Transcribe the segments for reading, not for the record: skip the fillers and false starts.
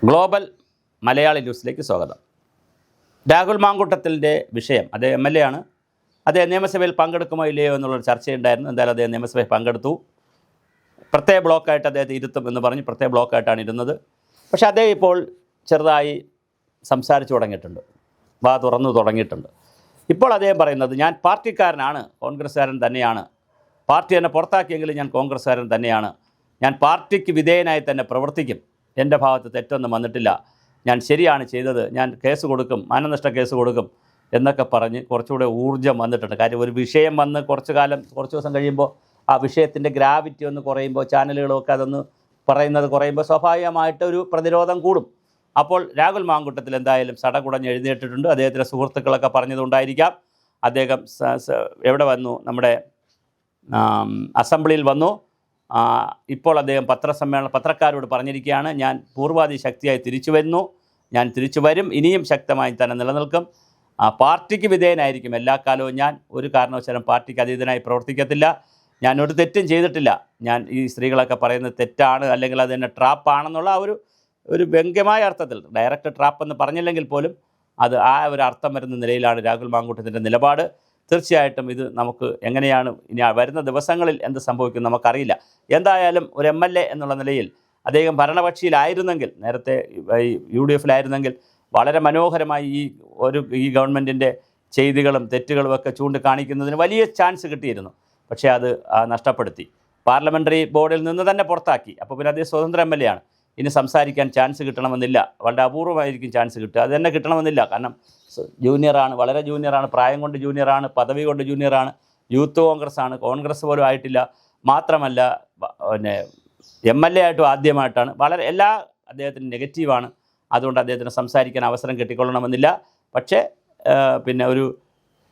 Global Malayali ന്യൂസിലേക്ക് സ്വാഗതം. രാഹുൽ മാങ്കൂട്ടത്തിൻ്റെ വിഷയം, അദ്ദേഹം MLA ആണ്. അദ്ദേഹം നിയമസഭയിൽ പങ്കെടുക്കുമോ ഇല്ലയോ എന്നുള്ളൊരു ചർച്ചയുണ്ടായിരുന്നു. എന്തായാലും അദ്ദേഹം നിയമസഭയിൽ പങ്കെടുത്തു. പ്രത്യേക ബ്ലോക്കായിട്ട് അദ്ദേഹത്തെ ഇരുത്തും എന്ന് പറഞ്ഞ് പ്രത്യേക ബ്ലോക്കായിട്ടാണ് ഇരുന്നത്. പക്ഷേ അദ്ദേഹം ഇപ്പോൾ ചെറുതായി സംസാരിച്ചു തുടങ്ങിയിട്ടുണ്ട്, വാ തുറന്നു തുടങ്ങിയിട്ടുണ്ട്. ഇപ്പോൾ അദ്ദേഹം പറയുന്നത്, ഞാൻ പാർട്ടിക്കാരനാണ്, കോൺഗ്രസ്സുകാരൻ തന്നെയാണ്, പാർട്ടി എന്നെ പുറത്താക്കിയെങ്കിലും ഞാൻ കോൺഗ്രസ്സുകാരൻ തന്നെയാണ്, ഞാൻ പാർട്ടിക്ക് വിധേയനായി തന്നെ പ്രവർത്തിക്കും, എൻ്റെ ഭാഗത്ത് തെറ്റൊന്നും വന്നിട്ടില്ല, ഞാൻ ശരിയാണ് ചെയ്തത്, ഞാൻ കേസ് കൊടുക്കും, മാനനഷ്ട കേസ് കൊടുക്കും എന്നൊക്കെ പറഞ്ഞ് കുറച്ചുകൂടെ ഊർജ്ജം വന്നിട്ടുണ്ട്. കാര്യം ഒരു വിഷയം വന്ന് കുറച്ച് ദിവസം കഴിയുമ്പോൾ ആ വിഷയത്തിൻ്റെ ഗ്രാവിറ്റി ഒന്ന് കുറയുമ്പോൾ, ചാനലുകളൊക്കെ അതൊന്ന് പറയുന്നത് കുറയുമ്പോൾ സ്വാഭാവികമായിട്ട് ഒരു പ്രതിരോധം കൂടും. അപ്പോൾ രാഹുൽ മാങ്കൂട്ടത്തിൽ എന്തായാലും സടകുടഞ്ഞ് എഴുന്നേറ്റിട്ടുണ്ട്. അദ്ദേഹത്തിൻ്റെ സുഹൃത്തുക്കളൊക്കെ പറഞ്ഞതുകൊണ്ടായിരിക്കാം. അദ്ദേഹം എവിടെ വന്നു, നമ്മുടെ അസംബ്ലിയിൽ വന്നു. ഇപ്പോൾ അദ്ദേഹം പത്രക്കാരോട് പറഞ്ഞിരിക്കുകയാണ്, ഞാൻ പൂർവാധി ശക്തിയായി തിരിച്ചു വരുന്നു, ഞാൻ തിരിച്ചു വരും, ഇനിയും ശക്തമായി തന്നെ നിലനിൽക്കും, പാർട്ടിക്ക് വിധേയനായിരിക്കും എല്ലാ കാലവും, ഞാൻ ഒരു കാരണവശാലും പാർട്ടിക്ക് അതീതനായി പ്രവർത്തിക്കത്തില്ല, ഞാൻ ഒരു തെറ്റും ചെയ്തിട്ടില്ല, ഞാൻ ഈ സ്ത്രീകളൊക്കെ പറയുന്നത് തെറ്റാണ് അല്ലെങ്കിൽ അത് തന്നെ ട്രാപ്പാണെന്നുള്ള ഒരു വ്യംഗ്യമായ അർത്ഥത്തിൽ, ഡയറക്റ്റ് ട്രാപ്പ് എന്ന് പറഞ്ഞില്ലെങ്കിൽ പോലും അത് ആ ഒരു അർത്ഥം വരുന്ന നിലയിലാണ് രാഹുൽ മാങ്കൂട്ടത്തിൻ്റെ നിലപാട്. തീർച്ചയായിട്ടും ഇത് നമുക്ക് എങ്ങനെയാണ് ഇനി വരുന്ന ദിവസങ്ങളിൽ എന്ത് സംഭവിക്കും നമുക്കറിയില്ല. എന്തായാലും ഒരു MLA എന്നുള്ള നിലയിൽ അദ്ദേഹം ഭരണപക്ഷിയിലായിരുന്നെങ്കിൽ, നേരത്തെ UDFിലായിരുന്നെങ്കിൽ വളരെ മനോഹരമായി ഈ ഗവൺമെൻറ്റിൻ്റെ ചെയ്തികളും തെറ്റുകളും ഒക്കെ ചൂണ്ടിക്കാണിക്കുന്നതിന് വലിയ ചാൻസ് കിട്ടിയിരുന്നു. പക്ഷേ അത് നഷ്ടപ്പെടുത്തി. പാർലമെൻ്ററി ബോർഡിൽ നിന്ന് തന്നെ പുറത്താക്കി. അപ്പോൾ പിന്നെ അദ്ദേഹം സ്വതന്ത്ര MLA ആണ്. ഇനി സംസാരിക്കാൻ ചാൻസ് കിട്ടണമെന്നില്ല, വളരെ അപൂർവമായിരിക്കും ചാൻസ് കിട്ടുക, അത് തന്നെ കിട്ടണമെന്നില്ല. കാരണം ജൂനിയറാണ്, വളരെ ജൂനിയറാണ്, പ്രായം കൊണ്ട് ജൂനിയറാണ്, പദവി കൊണ്ട് ജൂനിയറാണ്, യൂത്ത് കോൺഗ്രസ് പോലും ആയിട്ടില്ല. മാത്രമല്ല പിന്നെ MLA ആയിട്ടും ആദ്യമായിട്ടാണ്. വളരെ അദ്ദേഹത്തിന് നെഗറ്റീവാണ്. അതുകൊണ്ട് അദ്ദേഹത്തിന് സംസാരിക്കാൻ അവസരം കിട്ടിക്കൊള്ളണമെന്നില്ല. പക്ഷേ പിന്നെ ഒരു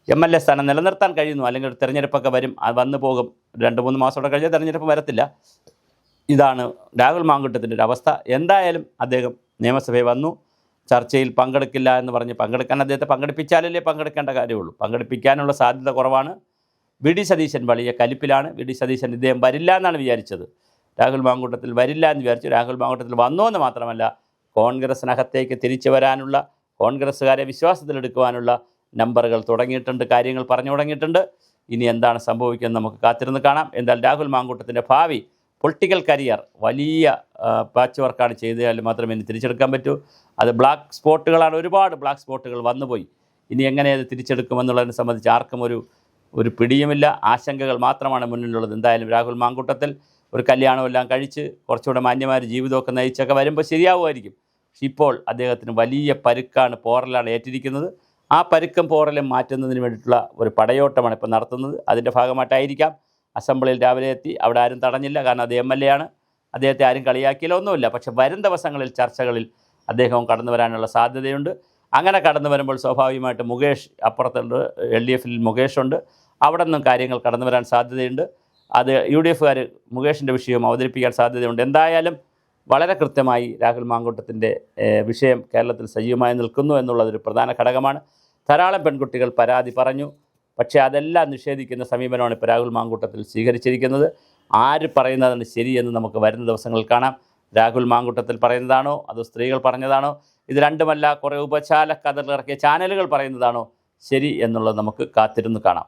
MLA സ്ഥാനം നിലനിർത്താൻ കഴിയുന്നു. അല്ലെങ്കിൽ ഒരു തെരഞ്ഞെടുപ്പൊക്കെ വരും, വന്നു പോകും, 2-3 മാസത്തോടെ കഴിഞ്ഞാൽ തെരഞ്ഞെടുപ്പ് വരത്തില്ല. ഇതാണ് രാഹുൽ മാങ്കൂട്ടത്തിൻ്റെ ഒരു അവസ്ഥ. എന്തായാലും അദ്ദേഹം നിയമസഭയിൽ വന്നു, ചർച്ചയിൽ പങ്കെടുക്കില്ല എന്ന് പറഞ്ഞ് പങ്കെടുക്കാൻ അദ്ദേഹത്തെ പങ്കെടുപ്പിച്ചാലല്ലേ പങ്കെടുക്കേണ്ട കാര്യമുള്ളൂ. പങ്കെടുപ്പിക്കാനുള്ള സാധ്യത കുറവാണ്. VD സതീശൻ വലിയ കലിപ്പിലാണ്. VD സതീശൻ ഇദ്ദേഹം വരില്ല എന്നാണ് വിചാരിച്ചത്. രാഹുൽ മാങ്കൂട്ടത്തിൽ വരില്ല എന്ന് വിചാരിച്ചു. രാഹുൽ മാങ്കൂട്ടത്തിൽ വന്നു എന്ന് മാത്രമല്ല, കോൺഗ്രസിനകത്തേക്ക് തിരിച്ചു വരാനുള്ള, കോൺഗ്രസ്സുകാരെ വിശ്വാസത്തിലെടുക്കുവാനുള്ള നമ്പറുകൾ തുടങ്ങിയിട്ടുണ്ട്, കാര്യങ്ങൾ പറഞ്ഞു തുടങ്ങിയിട്ടുണ്ട്. ഇനി എന്താണ് സംഭവിക്കുന്നത് നമുക്ക് കാത്തിരുന്ന് കാണാം. എന്തായാലും രാഹുൽ മാങ്കൂട്ടത്തിൻ്റെ ഭാവി പൊളിറ്റിക്കൽ കരിയർ വലിയ പാച്ച് വർക്കാണ് ചെയ്താൽ മാത്രമേ ഇനി തിരിച്ചെടുക്കാൻ പറ്റൂ. അത് ബ്ലാക്ക് സ്പോട്ടുകളാണ്, ഒരുപാട് ബ്ലാക്ക് സ്പോട്ടുകൾ വന്നുപോയി. ഇനി എങ്ങനെ അത് തിരിച്ചെടുക്കുമെന്നുള്ളതിനെ സംബന്ധിച്ച് ആർക്കും ഒരു പിടിയുമില്ല, ആശങ്കകൾ മാത്രമാണ് മുന്നിലുള്ളത്. എന്തായാലും രാഹുൽ മാങ്കൂട്ടത്തിൽ ഒരു കല്യാണമെല്ലാം കഴിച്ച് കുറച്ചുകൂടെ മാന്യമായ ജീവിതമൊക്കെ നയിച്ചൊക്കെ വരുമ്പോൾ ശരിയാവുമായിരിക്കും. പക്ഷെ ഇപ്പോൾ അദ്ദേഹത്തിന് വലിയ പരുക്കാണ്, പോറലാണ് ഏറ്റിരിക്കുന്നത്. ആ പരുക്കം പോറലും മാറ്റുന്നതിന് വേണ്ടിയിട്ടുള്ള ഒരു പടയോട്ടമാണ് ഇപ്പോൾ നടത്തുന്നത്. അതിൻ്റെ ഭാഗമായിട്ടായിരിക്കാം അസംബ്ലിയിൽ രാവിലെ എത്തി. അവിടെ ആരും തടഞ്ഞില്ല, കാരണം അത് MLA ആണ്, അദ്ദേഹത്തെ ആരും കളിയാക്കിയില്ല, ഒന്നുമില്ല. പക്ഷേ വരും ദിവസങ്ങളിൽ ചർച്ചകളിൽ അദ്ദേഹവും കടന്നു വരാനുള്ള സാധ്യതയുണ്ട്. അങ്ങനെ കടന്നു വരുമ്പോൾ സ്വാഭാവികമായിട്ട് മുകേഷ് അപ്പുറത്തുണ്ട്, LDFിൽ മുകേഷുണ്ട്, അവിടെ നിന്നും കാര്യങ്ങൾ കടന്നു വരാൻ സാധ്യതയുണ്ട്. അത് UDFുകാർ മുകേഷിൻ്റെ വിഷയം അവതരിപ്പിക്കാൻ സാധ്യതയുണ്ട്. എന്തായാലും വളരെ കൃത്യമായി രാഹുൽ മാങ്കൂട്ടത്തിൻ്റെ വിഷയം കേരളത്തിൽ സജീവമായി നിൽക്കുന്നു എന്നുള്ളതൊരു പ്രധാന ഘടകമാണ്. ധാരാളം പെൺകുട്ടികൾ പരാതി പറഞ്ഞു. പക്ഷേ അതെല്ലാം നിഷേധിക്കുന്ന സമീപനമാണ് ഇപ്പോൾ രാഹുൽ മാങ്കൂട്ടത്തിൽ സ്വീകരിച്ചിരിക്കുന്നത്. ആര് പറയുന്നതാണ് ശരിയെന്ന് നമുക്ക് വരുന്ന ദിവസങ്ങളിൽ കാണാം. രാഹുൽ മാങ്കൂട്ടത്തിൽ പറയുന്നതാണോ അതോ സ്ത്രീകൾ പറഞ്ഞതാണോ, ഇത് രണ്ടുമല്ല കുറേ ഉപചാല കഥകൾ ഇറക്കിയ ചാനലുകൾ പറയുന്നതാണോ ശരി എന്നുള്ളത് നമുക്ക് കാത്തിരുന്ന് കാണാം.